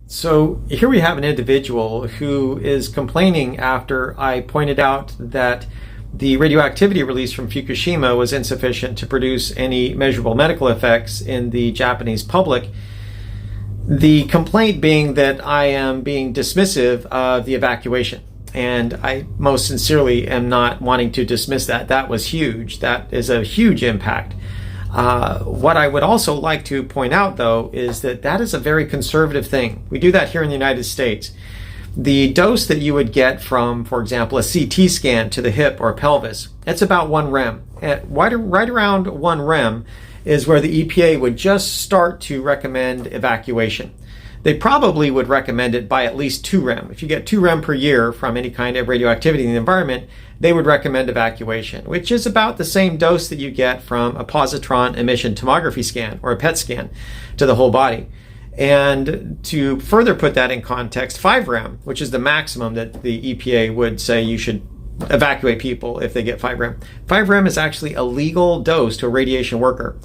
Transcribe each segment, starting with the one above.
So here we have an individual who is complaining after I pointed out that the radioactivity release from Fukushima was insufficient to produce any measurable medical effects in the Japanese public. The complaint being that I am being dismissive of the evacuation. And I most sincerely am not wanting to dismiss that. That was huge. That is a huge impact. What I would also like to point out, though, is that that is a very conservative thing. We do that here in the United States. The dose that you would get from, for example, a CT scan to the hip or pelvis, it's about 1 rem. Right around 1 rem is where the EPA would just start to recommend evacuation. They probably would recommend it by at least 2 rem. If you get 2 rem per year from any kind of radioactivity in the environment, they would recommend evacuation, which is about the same dose that you get from a positron emission tomography scan or a PET scan to the whole body. And to further put that in context, 5 rem, which is the maximum that the EPA would say you should evacuate people if they get 5 rem. 5 rem is actually a legal dose to a radiation worker.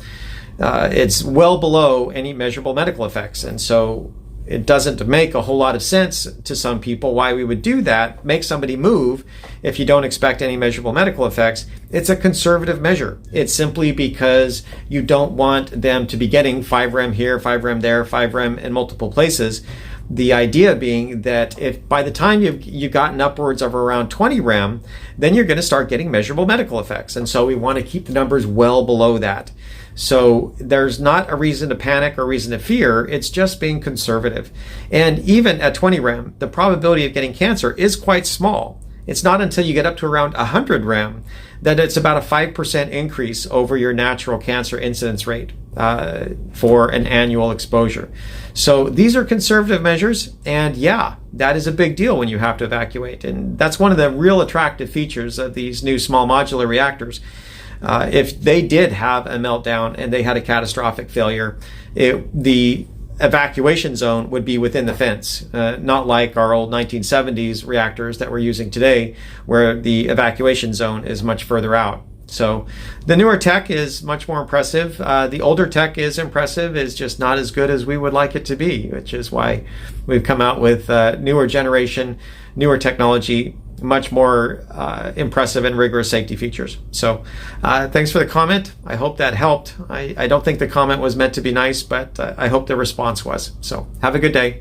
It's well below any measurable medical effects. And so it doesn't make a whole lot of sense to some people why we would do that, make somebody move if you don't expect any measurable medical effects. It's a conservative measure. It's simply because you don't want them to be getting 5 rem here, 5 rem there, 5 rem in multiple places. The idea being that if by the time you've gotten upwards of around 20 rem, then you're going to start getting measurable medical effects. And so we want to keep the numbers well below that. So there's not a reason to panic or reason to fear. It's just being conservative. And even at 20 rem, the probability of getting cancer is quite small. It's not until you get up to around 100 rem that it's about a 5% increase over your natural cancer incidence rate for an annual exposure. So these are conservative measures, and yeah, that is a big deal when you have to evacuate. And that's one of the real attractive features of these new small modular reactors. If they did have a meltdown and they had a catastrophic failure, the evacuation zone would be within the fence, not like our old 1970s reactors that we're using today, where the evacuation zone is much further out. So the newer tech is much more impressive. The older tech is impressive, is just not as good as we would like it to be, which is why we've come out with newer generation, newer technology, much more impressive and rigorous safety features. So thanks for the comment. I hope that helped. I don't think the comment was meant to be nice, but I hope the response was. So have a good day.